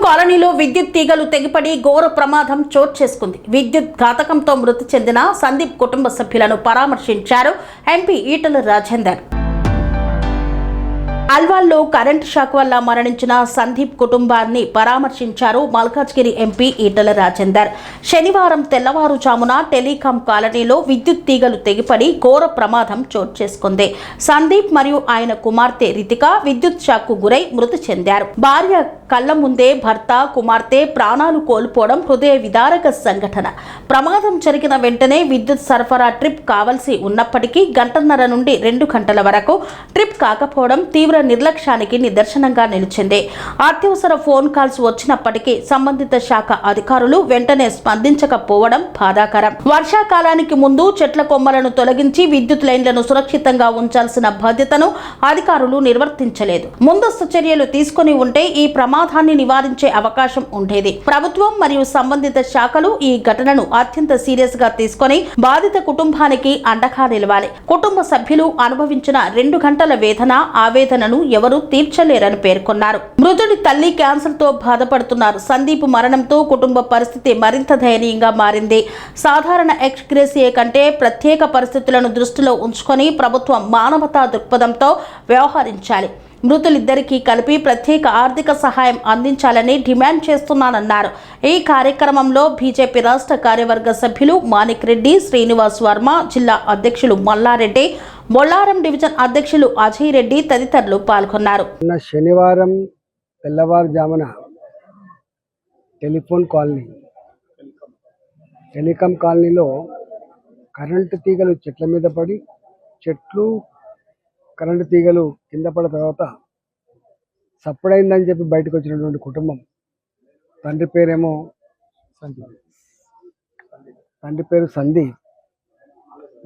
కాలనీలో విద్యుత్ తీగలు తెగిపడి ఘోర ప్రమాదం చోటు చేసుకుంది. విద్యుత్ ఘాతకంతో మృతి చెందిన సందీప్ కుటుంబ సభ్యులను పరామర్శించారు ఎంపీ ఈటల రాజేందర్. అల్వాల్లో కరెంటు షాక్ వల్ల మరణించిన సందీప్ కుటుంబాన్ని పరామర్శించారు మల్కాజ్గిరి ఎంపీ ఈటల రాజేందర్. శనివారం తెల్లవారుజామున టెలికాం కాలనీలో విద్యుత్ తీగలు తెగిపడి ఘోర ప్రమాదం చోటు చేసుకుంది. సందీప్ మరియు ఆయన కుమార్తె రితిక విద్యుత్ షాక్ కు గురై మృతి చెందారు. భార్య కళ్ల ముందే భర్త కుమార్తె ప్రాణాలు కోల్పోవడం హృదయ విదారక సంఘటన. ప్రమాదం జరిగిన వెంటనే విద్యుత్ సరఫరా ట్రిప్ కావాల్సి ఉన్నప్పటికీ గంటన్నర నుండి 2 గంటల వరకు ట్రిప్ కాకపోవడం తీవ్ర నిర్లక్ష్యానికి నిదర్శనంగా నిలిచింది. అత్యవసర ఫోన్ కాల్స్ వచ్చినప్పటికీ సంబంధిత శాఖ అధికారులు వెంటనే స్పందించకపోవడం బాధాకరం. వర్షాకాలానికి ముందు చెట్ల కొమ్మలను తొలగించి విద్యుత్ లైన్లను సురక్షితంగా ఉంచాల్సిన బాధ్యతను అధికారులు నిర్వర్తించలేదు. ముందస్తు చర్యలు తీసుకుని ఉంటే ఈ ప్రమాదాన్ని నివారించే అవకాశం ఉండేది. ప్రభుత్వం మరియు సంబంధిత శాఖలు ఈ ఘటనను అత్యంత సీరియస్ గా తీసుకొని బాధిత కుటుంబానికి అండగా నిలవాలి. కుటుంబ సభ్యులు అనుభవించిన 2 గంటల వేదన ఆవేదనను ఎవరూ తీర్చలేరని పేర్కొన్నారు. మృతుడి తల్లి క్యాన్సర్ తో బాధపడుతున్నారు. సందీప్ మరణంతో కుటుంబ పరిస్థితి మరింత దయనీయంగా మారింది. సాధారణ ఎక్స్గ్రేసియే కంటే ప్రత్యేక పరిస్థితులను దృష్టిలో ఉంచుకొని ప్రభుత్వం మానవతా దృక్పథంతో వ్యవహరించాలి. మృతులిద్దరికీ కలిపి ప్రత్యేక ఆర్థిక సహాయం అందించాలని డిమాండ్ చేస్తున్నానన్నారు. ఈ కార్యక్రమంలో బీజేపీ రాష్ట్ర కార్యవర్గ సభ్యులు మాణిక్ రెడ్డి, శ్రీనివాస్ వర్మ, జిల్లా అధ్యక్షులు మల్లారెడ్డి, బొల్లారం డివిజన్ అధ్యక్షులు అజయ్ రెడ్డి తదితరులు పాల్గొన్నారు. శనివారం తెల్లవారుజామున టెలికాం కాలనీలో కరెంటు తీగలు చెట్ల మీద పడి కరెంటు తీగలు కింద పడిన తర్వాత సప్పుడైందని చెప్పి బయటకు వచ్చినటువంటి కుటుంబం. తండ్రి పేరు సందీప్,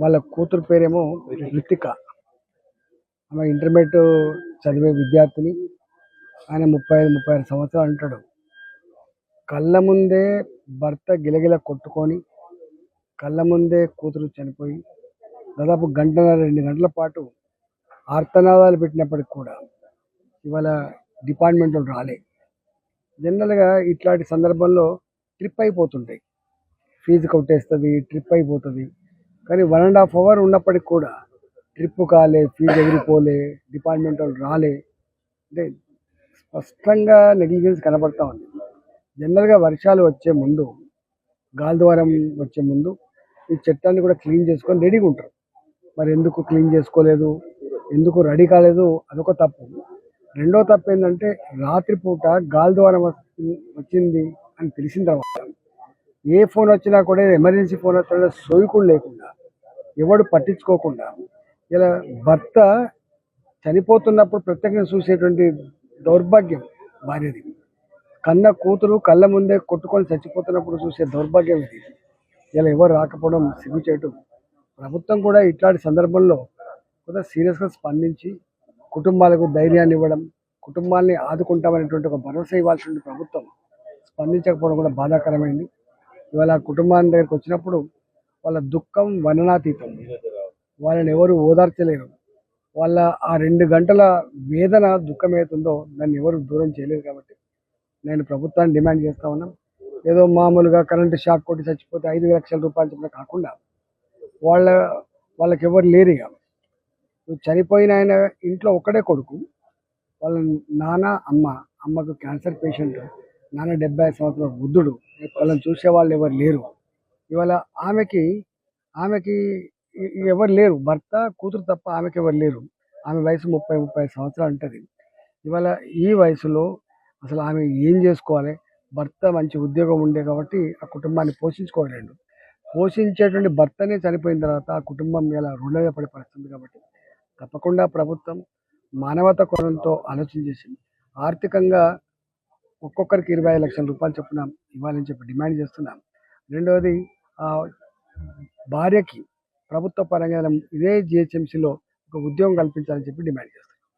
వాళ్ళ కూతురు పేరేమో రితిక. ఆమె ఇంటర్మీడియట్ చదివే విద్యార్థిని. ఆయన 35-36 సంవత్సరాలు అంటాడు. కళ్ళ ముందే భర్త గిలగిల కొట్టుకొని కళ్ళ ముందే కూతురు చనిపోయి దాదాపు 1.5-2 గంటల పాటు ఆర్తనాదాలు పెట్టినప్పటికి కూడా ఇవాళ డిపార్ట్మెంట్ రాలే. జనరల్గా ఇట్లాంటి సందర్భంలో ట్రిప్ అయిపోతుంటాయి, ఫీజు కొట్టేస్తుంది, ట్రిప్ అయిపోతుంది. కానీ 1.5 అవర్ ఉన్నప్పటికి కూడా ట్రిప్ కాలే, ఫీజు ఎగిరిపోలే, డిపార్ట్మెంట్ రాలే. అంటే స్పష్టంగా నెగ్లిజెన్స్ కనబడతా ఉంది. జనరల్గా వర్షాలు వచ్చే ముందు, గాలిద్వారం వచ్చే ముందు ఈ చెట్టాన్ని కూడా క్లీన్ చేసుకొని రెడీగా ఉంటారు. మరి ఎందుకు క్లీన్ చేసుకోలేదు, ఎందుకు రెడీ కాలేదు, అదొక తప్పు. రెండో తప్పు ఏంటంటే రాత్రిపూట గాలిద్వారం వచ్చింది అని తెలిసిన తర్వాత ఏ ఫోన్ వచ్చినా కూడా, ఎమర్జెన్సీ ఫోన్ వచ్చినా సోయకుడు లేకుండా, ఎవడు పట్టించుకోకుండా, ఇలా భర్త చనిపోతున్నప్పుడు ప్రత్యేకంగా చూసేటువంటి దౌర్భాగ్యం భార్యది. కన్న కూతురు కళ్ళ ముందే కొట్టుకొని చచ్చిపోతున్నప్పుడు చూసే దౌర్భాగ్యం ఇది. ఇలా ఎవరు రాకపోవడం సిగ్గుచేటు. ప్రభుత్వం కూడా ఇట్లాంటి సందర్భంలో కూడా సీరియస్గా స్పందించి కుటుంబాలకు ధైర్యాన్ని ఇవ్వడం, కుటుంబాన్ని ఆదుకుంటామనేటువంటి ఒక భరోసా ఇవ్వాల్సిన ప్రభుత్వం స్పందించకపోవడం కూడా బాధాకరమైంది. ఇవాళ కుటుంబాన్ని దగ్గరికి వచ్చినప్పుడు వాళ్ళ దుఃఖం వర్ణనాతీతం. వాళ్ళని ఎవరు ఓదార్చలేరు. వాళ్ళ ఆ 2 గంటల వేదన దుఃఖం ఏతుందో దాన్ని ఎవరు దూరం చేయలేరు. కాబట్టి నేను ప్రభుత్వాన్ని డిమాండ్ చేస్తా ఉన్నాం. ఏదో మామూలుగా కరెంటు షాక్ కొట్టి చచ్చిపోతే 5 లక్షల రూపాయలు చెప్పిన కాకుండా వాళ్ళకి ఎవరు లేరు. ఇక చనిపోయిన ఆయన ఇంట్లో ఒక్కడే కొడుకు, వాళ్ళ అమ్మకు క్యాన్సర్ పేషెంట్, నాన్న 70 సంవత్సరాల వృద్ధుడు. వాళ్ళని చూసే వాళ్ళు ఎవరు లేరు. ఇవాళ ఆమెకి ఎవరు లేరు, భర్త కూతురు తప్ప ఆమెకి ఎవరు లేరు. ఆమె వయసు 30-35 సంవత్సరాలు ఉంటుంది. ఇవాళ ఈ వయసులో అసలు ఆమె ఏం చేసుకోవాలి? భర్త మంచి ఉద్యోగం ఉండే కాబట్టి ఆ కుటుంబాన్ని పోషించుకోలేడు. పోషించేటువంటి భర్తనే చనిపోయిన తర్వాత ఆ కుటుంబం ఇలా రోడ్ల మీద పడే పరిస్థితుంది. కాబట్టి తప్పకుండా ప్రభుత్వం మానవతా కోణంతో ఆలోచన చేసి ఆర్థికంగా ఒక్కొక్కరికి 25 లక్షల రూపాయలు చొప్పున ఇవ్వాలని చెప్పి డిమాండ్ చేస్తున్నాం. రెండవది, భార్యకి ప్రభుత్వ పరంగా ఇదే జిహెచ్ఎంసీలో ఒక ఉద్యోగం కల్పించాలని చెప్పి డిమాండ్ చేస్తున్నాం.